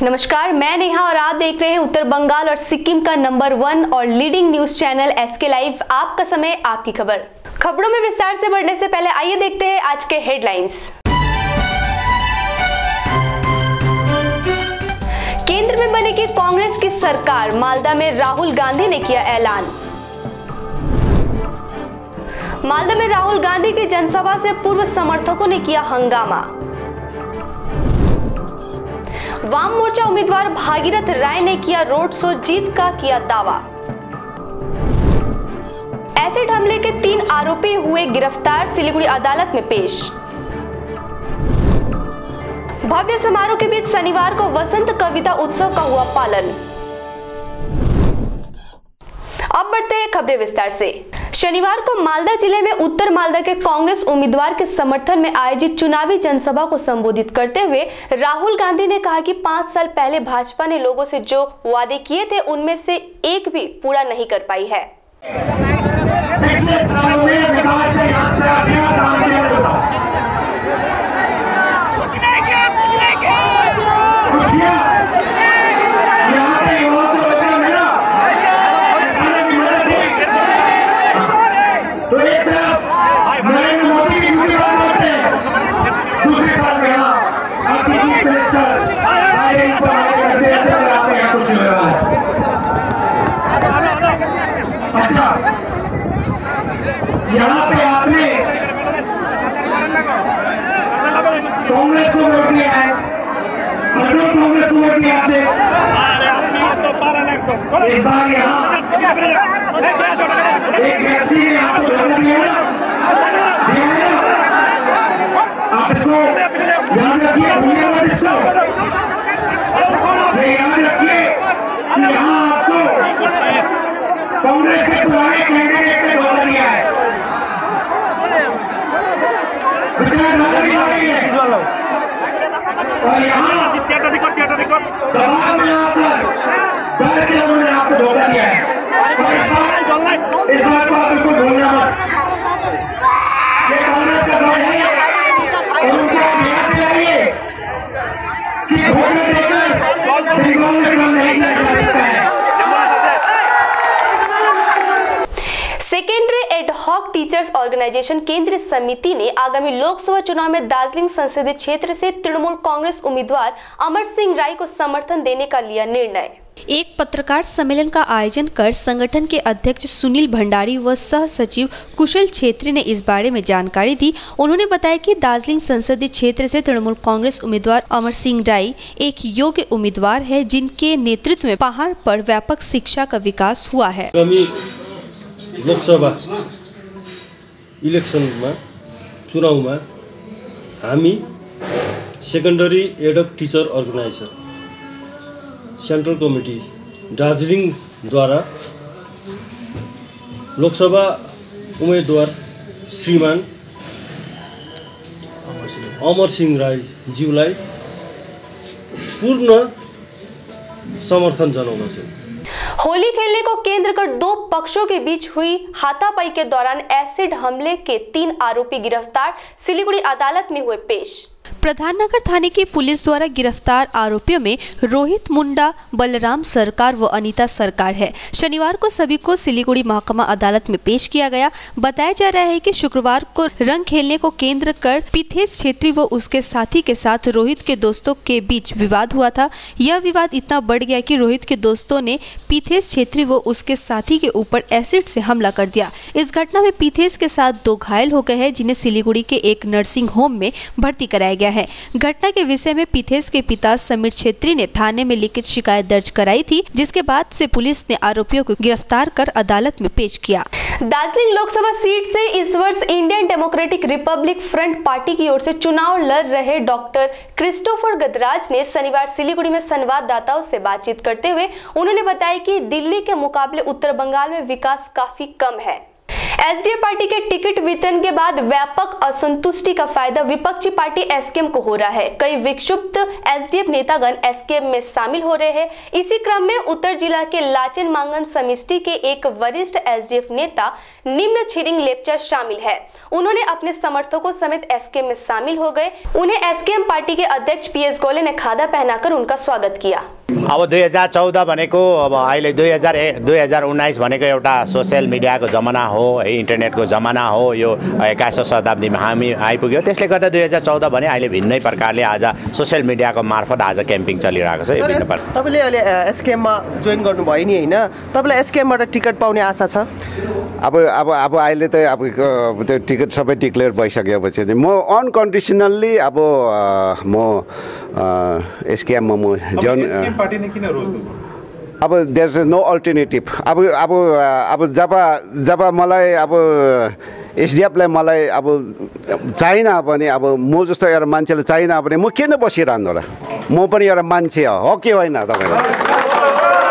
नमस्कार, मैं नेहा और आप देख रहे हैं उत्तर बंगाल और सिक्किम का नंबर 1 और leading news channel SK live. आपका समय, आपकी खबर। खबरों में विस्तार से बढ़ने से पहले आइए देखते हैं आज के हेडलाइंस। केंद्र में बनेगी कांग्रेस की सरकार, मालदा में राहुल गांधी ने किया ऐलान। मालदा में राहुल गांधी की जनसभा से पूर्व समर्थकों ने किया हंगामा। वाम मोर्चा उम्मीदवार भागीरथ राय ने किया रोड शो, जीत का किया दावा। एसिड हमले के 3 आरोपी हुए गिरफ्तार, सिलीगुड़ी अदालत में पेश। भव्य समारोह के बीच शनिवार को वसंत कविता उत्सव का हुआ पालन। अब बढ़ते हैं खबरें विस्तार से। शनिवार को मालदा जिले में उत्तर मालदा के कांग्रेस उम्मीदवार के समर्थन में आयोजित चुनावी जनसभा को संबोधित करते हुए राहुल गांधी ने कहा कि 5 साल पहले भाजपा ने लोगों से जो वादे किए थे उनमें से एक भी पूरा नहीं कर पाई है। अच्छा, यहाँ पे आपने कांग्रेस को वोट दिया है, कांग्रेस को वोट दिया आपने। इस बार यहाँ एक व्यक्ति ने आपको धोखा दिया ना, आप इसको याद रखिए, भूलिए मत इसको। याद रखिए कि यहाँ आपको कांग्रेस के पुराने कैंडिडेट ने धोखा दिया है। और यहाँ दबाव में आकर डर के उन्होंने आपको धोखा दिया है। इस बात को आप बिल्कुल भूलना मत। ये कांग्रेस का दौर है और उनको आप याद दिलाइए कि धोखे देकर कांग्रेस काम नहीं किया जा सकता है। सेकेंडरी एडहॉक टीचर्स ऑर्गेनाइजेशन केंद्रीय समिति ने आगामी लोकसभा चुनाव में दार्जिलिंग संसदीय क्षेत्र से तृणमूल कांग्रेस उम्मीदवार अमर सिंह राय को समर्थन देने का लिया निर्णय। एक पत्रकार सम्मेलन का आयोजन कर संगठन के अध्यक्ष सुनील भंडारी व सह सचिव कुशल छेत्री ने इस बारे में जानकारी दी। उन्होंने बताया कि दार्जिलिंग संसदीय क्षेत्र से तृणमूल कांग्रेस उम्मीदवार अमर सिंह राय एक योग्य उम्मीदवार है, जिनके नेतृत्व में पहाड़ पर व्यापक शिक्षा का विकास हुआ है। लोकसभा इलेक्सनमा चुनावमा हामी secondary ad hoc teacher organisation central committee दार्जिलिङद्वारा लोकसभा उम्मेदवार श्रीमान अमर सिंह राईज्यूलाई पूर्ण समर्थन जनाउन छ। होली खेलने को केंद्र कर 2 पक्षों के बीच हुई हाथापाई के दौरान एसिड हमले के 3 आरोपी गिरफ्तार, सिलीगुड़ी अदालत में हुए पेश। प्रधाननगर थाने की पुलिस द्वारा गिरफ्तार आरोपियों में रोहित मुंडा, बलराम सरकार व अनीता सरकार है। शनिवार को सभी को सिलीगुड़ी महकमा अदालत में पेश किया गया। बताया जा रहा है कि शुक्रवार को रंग खेलने को केंद्र कर पीथेश छेत्री व उसके साथी के साथ रोहित के दोस्तों के बीच विवाद हुआ था। यह विवाद इतना बढ़ गया कि रोहित के दोस्तों ने पीथेश छेत्री व उसके साथी के ऊपर एसिड से हमला कर दिया। इस घटना में पीथेश के साथ 2 घायल हो गए हैं, जिन्हें सिलीगुड़ी के एक नर्सिंग होम में भर्ती कराया गया है। घटना के विषय में पीथेश के पिता समीर छेत्री ने थाने में लिखित शिकायत दर्ज कराई थी, जिसके बाद से पुलिस ने आरोपियों को गिरफ्तार कर अदालत में पेश किया। दार्जिलिंग लोकसभा सीट से इस वर्ष Indian democratic Republic front party की ओर से चुनाव लड़ रहे डॉक्टर क्रिस्टोफर गदराज ने शनिवार सिलीगुड़ी में संवाददाताओं से बातचीत करते हुए उन्होंने बताया कि दिल्ली के मुकाबले उत्तर बंगाल में विकास काफी कम है। एसडीएफ पार्टी के टिकट वितरण के बाद व्यापक असंतुष्टि का फायदा विपक्षी पार्टी एसकेएम को हो रहा है। कई विक्षुब्ध एसडीएफ नेतागण एसकेएम में शामिल हो रहे हैं। इसी क्रम में उत्तर जिला के लाचेन मांगन समिष्टि के एक वरिष्ठ एसडीएफ नेता निम्न छिरिंग लेप्चा शामिल है। उन्होंने अपने समर्थकों समेत एसकेएम में शामिल हो गए। उन्हें एसकेएम पार्टी के अध्यक्ष पीएस गोले ने खादा पहनाकर उनका स्वागत किया। अब 2014 भनेको अब अहिले 2019 भनेको एउटा सोसियल मिडियाको जमाना हो है, इन्टरनेटको जमाना हो। यो 21औं शताब्दीमा हामी आइपुग्यो। त्यसले गर्दा 2014 भने अहिले भिन्नै प्रकारले आज सोसियल मिडियाको मार्फत आज क्याम्पिङ चलिरहेको छ। विभिन्न प्रकार तपाईले अहिले एसकेएममा जोइन गर्नुभयो नि हैन, तपाईलाई एसकेएमबाट टिकट पाउने आशा छ? अब अहिले त अब त्यो टिकट सबै डिक्लेयर भइसकेपछि म अनकन्डिसनल्ली अब म एसकेएममा म जोइन पार्टी ने किन रोज्नु? अब देयर इज नो अल्टरनेटिभ। अब जब मलाई अब एसडीएफलाई मलाई अब चाहिन भने, अब म जस्तो एउटा मान्छेले चाहिन भने म किन बसिरहनु र? म पनि एउटा मान्छे हो कि होइन? तपाईलाई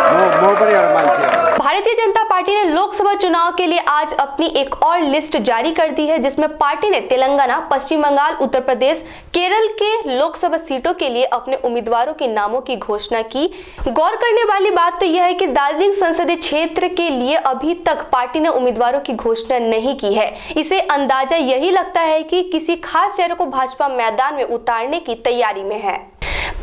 म पनि एउटा मान्छे हो। भारतीय जनता पार्टी ने लोकसभा चुनाव के लिए आज अपनी एक और लिस्ट जारी कर दी है, जिसमें पार्टी ने तेलंगाना, पश्चिम बंगाल, उत्तर प्रदेश, केरल के लोकसभा सीटों के लिए अपने उम्मीदवारों के नामों की घोषणा की। गौर करने वाली बात तो यह है कि दार्जिलिंग संसदीय क्षेत्र के लिए अभी तक पार्टी ने उम्मीदवारों की घोषणा नहीं की है। इसे अंदाजा यही लगता है कि किसी खास चेहरे को भाजपा मैदान में उतारने की तैयारी में है।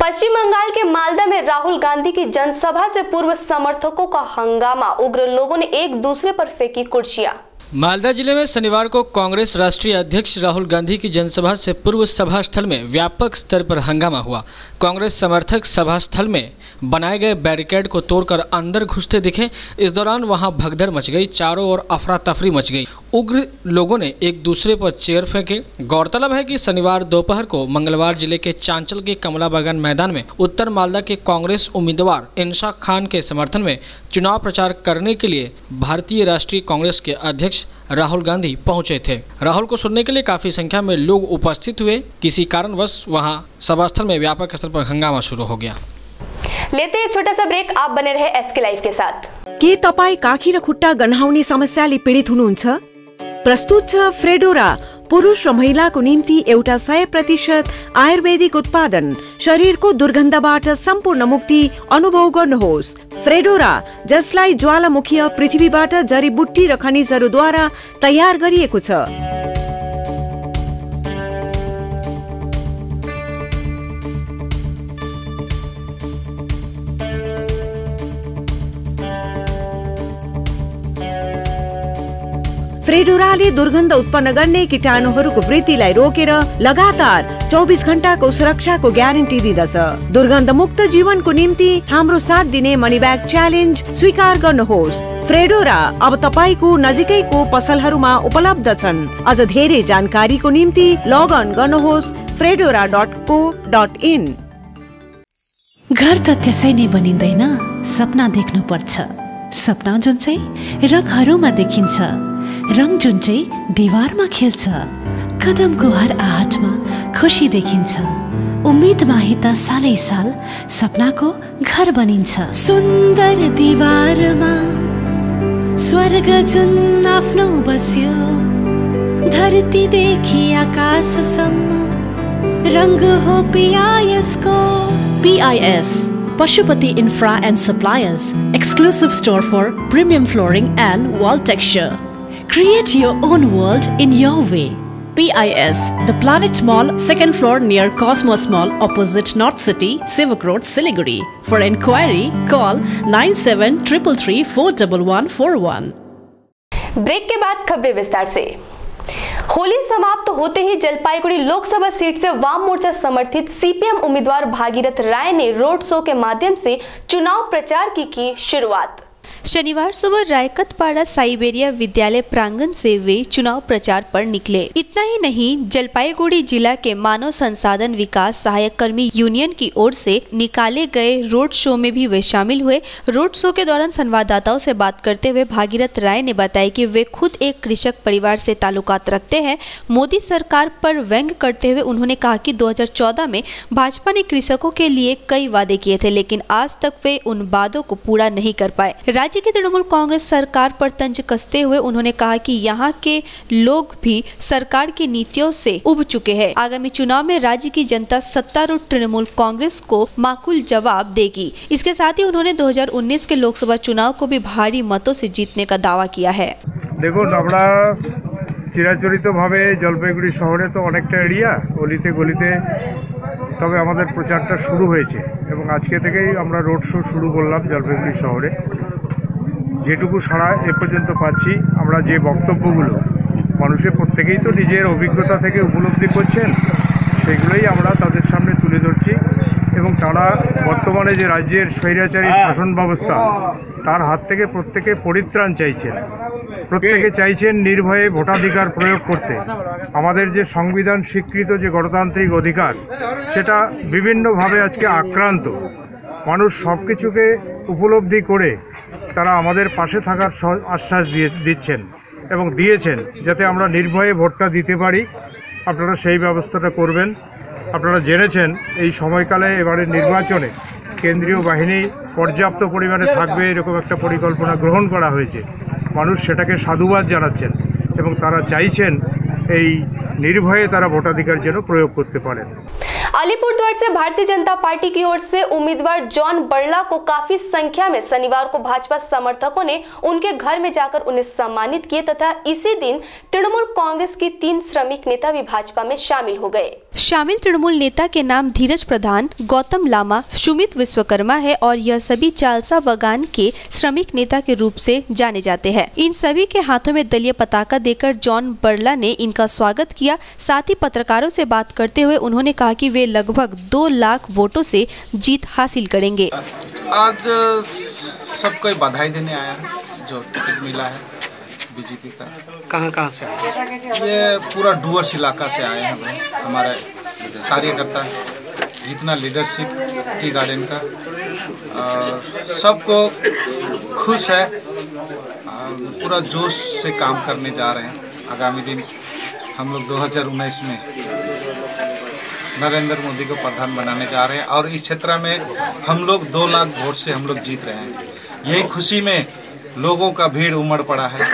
पश्चिम बंगाल के मालदा में राहुल गांधी की जनसभा से पूर्व समर्थकों का हंगामा। उग्र लोगों ने एक दूसरे पर फेंकी कुर्सियां। मालदा जिले में शनिवार को कांग्रेस राष्ट्रीय अध्यक्ष राहुल गांधी की जनसभा से पूर्व सभा स्थल में व्यापक स्तर पर हंगामा हुआ। कांग्रेस समर्थक सभा स्थल में बनाए गए बैरिकेड को तोड़कर अंदर घुसते दिखे। इस दौरान वहां भगदड़ मच गई, चारों ओर अफरा तफरी मच गई। उग्र लोगों ने एक दूसरे पर चेयर फेंके। गौरतलब है कि शनिवार दोपहर को मंगलवार जिले के चांचल के कमला बागान मैदान में उत्तर मालदा के कांग्रेस उम्मीदवार इंशा खान के समर्थन में चुनाव प्रचार करने के लिए भारतीय राष्ट्रीय कांग्रेस के अध्यक्ष राहुल गांधी पहुंचे थे। राहुल को सुनने के लिए काफी संख्या में लोग उपस्थित हुए। किसी कारणवश वहां सभास्थल में व्यापक स्तर पर हंगामा शुरू हो गया। लेते एक छोटा सा ब्रेक, आप बने रहे एसके लाइव के साथ। के तपाई काखी र खुट्टा गन्हाउने समस्याले पीडित हुनुहुन्छ? प्रस्तुत छ फ्रेडोरा, पुरुष र महिलाको निम्ति एउटा 100% आयुर्वेदिक उत्पादन। शरीरको दुर्गन्धबाट सम्पूर्ण मुक्ति अनुभव गर्नुहोस्। फ्रेडोरा, जसलाई ज्वालामुखीय पृथ्वीबाट जडीबुट्टी र खनिजहरूद्वारा तयार गरिएको छ। फ्रेडोराले दुर्गन्ध उत्पन्न गर्ने कीटाणुहरूको वृद्धिलाई रोकेर लगातार 24 घण्टाको सुरक्षाको ग्यारेन्टी दिँदछ। दुर्गन्ध मुक्त जीवनको निम्ति हाम्रो साथ दिने मनी ब्याग च्यालेन्ज स्वीकार गर्नुहोस्। फ्रेडोरा अब तपाईको नजिकैको पसलहरूमा उपलब्ध छन्। अझ धेरै जानकारीको निम्ति लगअन गर्नुहोस् fredora.co.in। घर त त्यसै नै बनिँदैन, सपना देख्नु पर्छ। सपना जुन चाहिँ रङहरूमा देखिन्छ, रङ जुन चाहिँ दीवारमा खेल्छ। कदमको हर आहटमा खुशी देखिन्छ। उम्मेदमा हिता सालै साल सपनाको घर बनिन्छ। सुन्दर दीवारमा स्वर्ग जुन आफ्नो बस्यो, धरतीदेखि आकाशसम्म रङ हो पिआइएसको। PIS Pashupati Infra and Suppliers, exclusive store for premium flooring and wall texture. Create your own world in your way. PIS, The Planet Mall, 2nd floor near Cosmos Mall, opposite North City, Sivak Road, Siliguri. For enquiry, call 9733341141. Break के बाद खबरें विस्तार से। होली समाप्त होते ही Jalpaiguri Lok Sabha seat से वाम मोर्चा समर्थित सीपीएम उम्मीदवार भागीरथ राय ने रोड शो के माध्यम से चुनाव प्रचार की शुरुआत। शनिवार सुबह रायकतपाड़ा साइबेरिया विद्यालय प्रांगण से वे चुनाव प्रचार पर निकले। इतना ही नहीं, जलपाईगुड़ी जिला के मानव संसाधन विकास सहायक कर्मी यूनियन की ओर से निकाले गए रोड शो में भी वे शामिल हुए। रोड शो के दौरान संवाददाताओं से बात करते हुए भागीरथ राय ने बताया कि वे खुद एक कृषक परिवार से ताल्लुकात रखते हैं। मोदी सरकार पर व्यंग करते हुए उन्होंने कहा कि 2014 में भाजपा ने कृषकों के लिए कई वादे किए थे, लेकिन आज तक वे उन वादों को पूरा नहीं कर पाए। राज्य की तृणमूल कांग्रेस सरकार पर तंज कसते हुए उन्होंने कहा कि यहाँ के लोग भी सरकार की नीतियों से उब चुके हैं। आगामी चुनाव में राज्य की जनता सत्तारूढ़ तृणमूल कांग्रेस को माकूल जवाब देगी। इसके साथ ही उन्होंने 2019 के लोकसभा चुनाव को भी भारी मतों से जीतने का दावा किया है। देखो, আমরা চিরাচরিতভাবে জলপাইগুড়ি শহরে তো অনেকটা এরিয়া গলিতে গলিতে, তবে আমাদের প্রচারটা শুরু হয়েছে এবং আজকে থেকেই আমরা রোড শো শুরু করলাম জলপাইগুড়ি শহরে। যেটুকু সাড়া এ পর্যন্ত পাচ্ছি, আমরা যে বক্তব্যগুলো মানুষের প্রত্যেকেই তো নিজের অভিজ্ঞতা থেকে উপলব্ধি করছেন, সেগুলোই আমরা তাদের সামনে তুলে ধরছি এবং তারা বর্তমানে যে রাজ্যের স্বৈরাচারী শাসন ব্যবস্থা তার হাত থেকে প্রত্যেকে পরিত্রাণ চাইছেন। প্রত্যেকে চাইছেন নির্ভয়ে ভোটাধিকার প্রয়োগ করতে। আমাদের যে সংবিধান স্বীকৃত যে গণতান্ত্রিক অধিকার, সেটা বিভিন্নভাবে আজকে আক্রান্ত। মানুষ সব কিছুকে উপলব্ধি করে তারা আমাদের পাশে থাকার আশ্বাস দিচ্ছেন এবং দিয়েছেন, যাতে আমরা নির্ভয়ে ভোটটা দিতে পারি। আপনারা সেই ব্যবস্থাটা করবেন। আপনারা জেনেছেন এই সময়কালে এবারে নির্বাচনে কেন্দ্রীয় বাহিনী পর্যাপ্ত পরিমাণে থাকবে, এরকম একটা পরিকল্পনা গ্রহণ করা হয়েছে। মানুষ সেটাকে সাধুবাদ জানাচ্ছেন এবং তারা চাইছেন এই निर्भय तारा ভোটাধিকার যেন প্রয়োগ করতে পারেন। अलीपुरद्वार से भारतीय जनता पार्टी की ओर से उम्मीदवार जॉन बर्ला को काफी संख्या में शनिवार को भाजपा समर्थकों ने उनके घर में जाकर उन्हें सम्मानित किए तथा इसी दिन तृणमूल कांग्रेस की 3 श्रमिक नेता भी भाजपा में शामिल हो गए। शामिल तृणमूल नेता के नाम धीरज प्रधान, गौतम लामा, सुमित विश्वकर्मा है और यह सभी चालसा बगान के श्रमिक नेता के रूप से जाने जाते हैं। इन सभी के हाथों में दलीय पताका देकर जॉन बर्ला ने इनका स्वागत किया। साथ ही पत्रकारों से बात करते हुए उन्होंने कहा कि वे लगभग 2 लाख वोटों से जीत हासिल करेंगे। आज सबको बधाई देने आया है जो टिकट मिला है बीजेपी का। कहाँ से आए? ये पूरा डुअर्स इलाका से आए हैं हमारे कार्यकर्ता, जितना लीडरशिप टी गार्डन का, सबको खुश है, पूरा जोश से काम करने जा रहे हैं। आगामी दिन हम लोग 2019 में नरेंद्र मोदी को प्रधान बनाने जा रहे हैं और इस क्षेत्र में हम लोग 2 लाख वोट से हम लोग जीत रहे हैं। यही खुशी में लोगों का भीड़ उमड़ पड़ा है।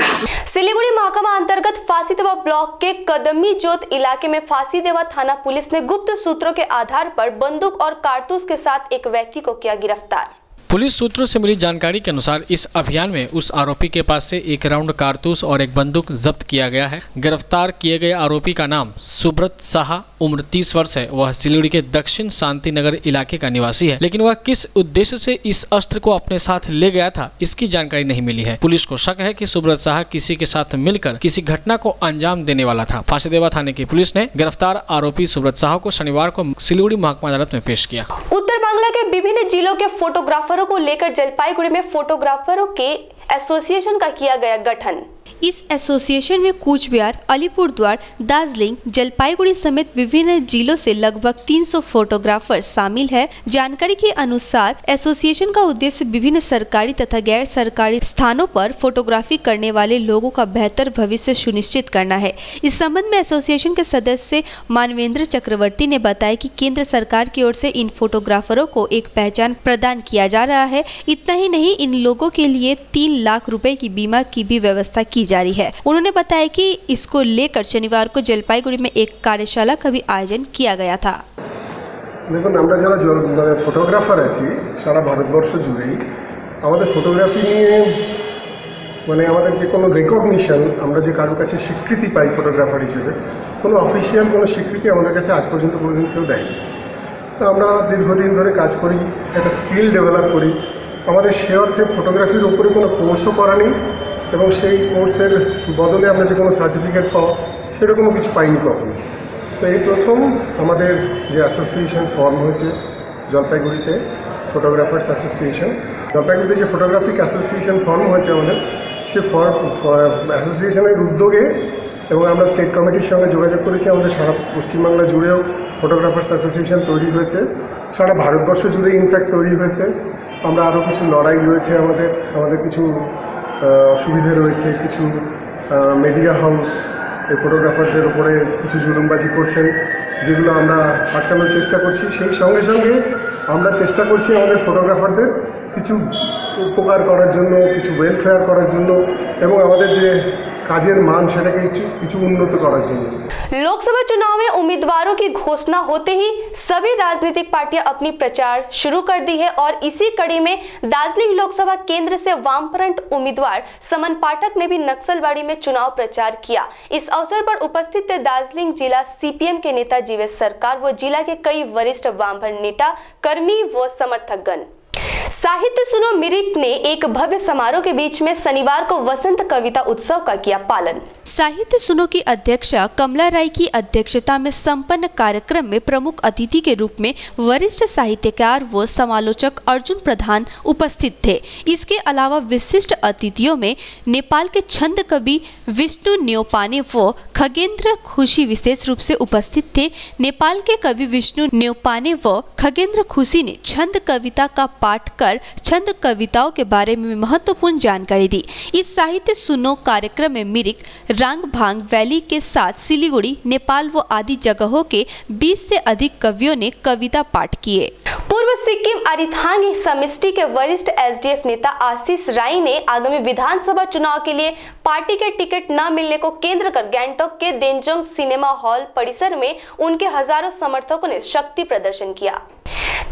सिलीगुड़ी महकमा अंतर्गत फांसीदेवा ब्लॉक के कदमी जोत इलाके में फांसीदेवा थाना पुलिस ने गुप्त सूत्रों के आधार पर बंदूक और कारतूस के साथ एक व्यक्ति को किया गिरफ्तार। पुलिस सूत्रों से मिली जानकारी के अनुसार इस अभियान में उस आरोपी के पास से 1 राउंड कारतूस और 1 बंदूक जब्त किया गया है। गिरफ्तार किए गए आरोपी का नाम सुब्रत साहा, उम्र 30 वर्ष है। वह सिलीगुड़ी के दक्षिण शांति नगर इलाके का निवासी है, लेकिन वह किस उद्देश्य से इस अस्त्र को अपने साथ ले गया था, इसकी जानकारी नहीं मिली है। पुलिस को शक है कि सुब्रत साहा किसी के साथ मिलकर किसी घटना को अंजाम देने वाला था। फांसीदेवा थाने की पुलिस ने गिरफ्तार आरोपी सुब्रत साहा को शनिवार को सिलीगुड़ी महकमा अदालत में पेश किया। उत्तर बांग्ला के विभिन्न जिलों के फोटोग्राफरों को लेकर जलपाईगुड़ी में फोटोग्राफरों के एसोसिएशन का किया गया गठन। इस एसोसिएशन में कूच बिहार, अलीपुरद्वार, दार्जिलिंग, जलपाईगुड़ी समेत विभिन्न जिलों से लगभग 300 फोटोग्राफर शामिल है। जानकारी के अनुसार एसोसिएशन का उद्देश्य विभिन्न सरकारी तथा गैर सरकारी स्थानों पर फोटोग्राफी करने वाले लोगों का बेहतर भविष्य सुनिश्चित करना है। इस संबंध में एसोसिएशन के सदस्य मानवेंद्र चक्रवर्ती ने बताया कि केंद्र सरकार की ओर से इन फोटोग्राफरों को एक पहचान प्रदान किया जा रहा है। इतना ही नहीं, इन लोगों के लिए 3 लाख रुपए की बीमा की भी व्यवस्था की जारी है। उन्होंने बताया कि इसको लेकर शनिवार को जलपाईगुड़ी में एक कार्यशाला का भी आयोजन किया गया था। দেখুন, আমরা যারা ফটোগ্রাফার আছি সারা ভারতবর্ষ জুড়েই আমাদের ফটোগ্রাফি নিয়ে আমাদের যে কোনো রেকগনিশন, আমরা যে কারোর কাছে স্বীকৃতি পাই ফটোগ্রাফার হিসেবে, কোনো অফিসিয়াল কোনো স্বীকৃতি আমাদের কাছে আজ পর্যন্ত কোনোদিন কেউ দেয়নি। তো আমরা দীর্ঘদিন ধরে কাজ করি, একটা স্কিল ডেভেলপ করি। আমাদের সে অর্থে ফটোগ্রাফির উপরে কোনো কোর্সও করা নেই এবং সেই কোর্সের বদলে আমরা যে কোনো সার্টিফিকেট পাও সেরকমও কিছু পাইনি কখনো। তো এই প্রথম আমাদের যে অ্যাসোসিয়েশন ফর্ম হয়েছে জলপাইগুড়িতে, ফটোগ্রাফার্স অ্যাসোসিয়েশন। জলপাইগুড়িতে যে ফটোগ্রাফিক অ্যাসোসিয়েশন ফর্ম হয়েছে আমাদের, সে অ্যাসোসিয়েশনের উদ্যোগে এবং আমরা স্টেট কমিটির সঙ্গে যোগাযোগ করেছি। আমাদের সারা পশ্চিমবাংলা জুড়েও ফটোগ্রাফার্স অ্যাসোসিয়েশন তৈরি হয়েছে, সারা ভারতবর্ষ জুড়ে ইনফ্যাক্ট তৈরি হয়েছে। আমরা আরও কিছু লড়াই রয়েছে, আমাদের কিছু অসুবিধে রয়েছে। কিছু মিডিয়া হাউস এই ফটোগ্রাফারদের উপরে কিছু জুলুমবাজি করছেন, যেগুলো আমরা আটকানোর চেষ্টা করছি। সেই সঙ্গে সঙ্গে আমরা চেষ্টা করছি আমাদের ফটোগ্রাফারদের কিছু উপকার করার জন্য, কিছু ওয়েলফেয়ার করার জন্য এবং আমাদের যে কাজের মান সেটাকে কিছু উন্নত করার জন্য। लोकसभा चुनाव में उम्मीदवारों की घोषणा होते ही सभी राजनीतिक पार्टियां अपनी प्रचार शुरू कर दी है और इसी कड़ी में दार्जिलिंग लोकसभा केंद्र से वामफ्रंट उम्मीदवार समन पाठक ने भी नक्सलबाड़ी में चुनाव प्रचार किया। इस अवसर पर उपस्थित थे दार्जिलिंग जिला सीपीएम के नेता जीवेश सरकार व जिला के कई वरिष्ठ वामफ्रंट नेता, कर्मी व समर्थकगण। साहित्य सुनो मिरिक ने एक भव्य समारोह के बीच में शनिवार को वसंत कविता उत्सव का किया पालन। साहित्य सुनो की अध्यक्षा कमला राय की अध्यक्षता में संपन्न कार्यक्रम में प्रमुख अतिथि के रूप में वरिष्ठ साहित्यकार व समालोचक अर्जुन प्रधान उपस्थित थे। इसके अलावा विशिष्ट अतिथियों में नेपाल के छंद कवि विष्णु न्योपाने व खगेंद्र खुशी विशेष रूप से उपस्थित थे। नेपाल के कवि विष्णु न्योपाने व खगेंद्र खुशी ने छंद कविता का पाठ कर छंद कविताओं के बारे में महत्वपूर्ण जानकारी दी। इस साहित्य सुनो कार्यक्रम में मिरिक, रांगभांग वैली के साथ सिलीगुड़ी, नेपाल व आदि जगहों के 20 से अधिक कवियों ने कविता पाठ किए। पूर्व सिक्किम अरिथांग समष्टि के वरिष्ठ एसडीएफ नेता आशीष राय ने आगामी विधानसभा चुनाव के लिए पार्टी के टिकट न मिलने को केंद्र कर गैंगटॉक के देनजोंग सिनेमा हॉल परिसर में उनके हजारों समर्थकों ने शक्ति प्रदर्शन किया।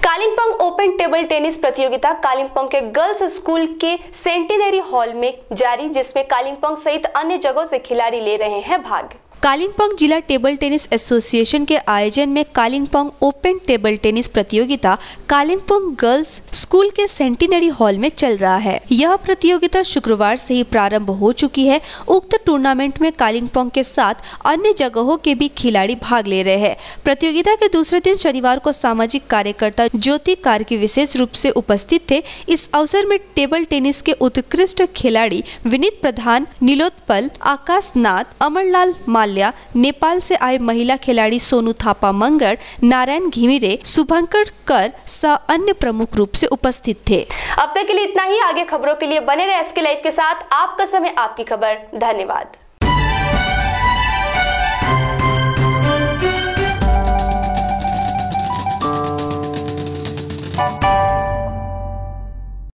कालिम्पोंग ओपन टेबल टेनिस प्रतियोगिता कालिम्पोंग के गर्ल्स स्कूल के सेंटिनरी हॉल में जारी, जिसमें कालिम्पोंग सहित अन्य जगहों से खिलाड़ी ले रहे हैं भाग। कालिम्पोंग जिला टेबल टेनिस एसोसिएशन के आयोजन में कालिम्पोंग ओपन टेबल टेनिस प्रतियोगिता कालिम्पोंग गर्ल्स स्कूल के सेंटिनरी हॉल में चल रहा है। यह प्रतियोगिता शुक्रवार से ही प्रारंभ हो चुकी है। उक्त टूर्नामेंट में कालिम्पोंग के साथ अन्य जगहों के भी खिलाड़ी भाग ले रहे हैं। प्रतियोगिता के दूसरे दिन शनिवार को सामाजिक कार्यकर्ता ज्योति कार्की विशेष रूप से उपस्थित थे। इस अवसर में टेबल टेनिस के उत्कृष्ट खिलाड़ी विनीत प्रधान, नीलोत्पल, आकाश नाथ, अमरलाल माल, नेपाल से आए महिला खिलाड़ी सोनू थापा मंगर, नारायण घिमिरे, शुभंकर कर सह अन्य प्रमुख रूप से उपस्थित थे। अब तक के लिए इतना ही। आगे खबरों के लिए बने रहे एसके लाइव के साथ। आपका समय, आपकी खबर। धन्यवाद।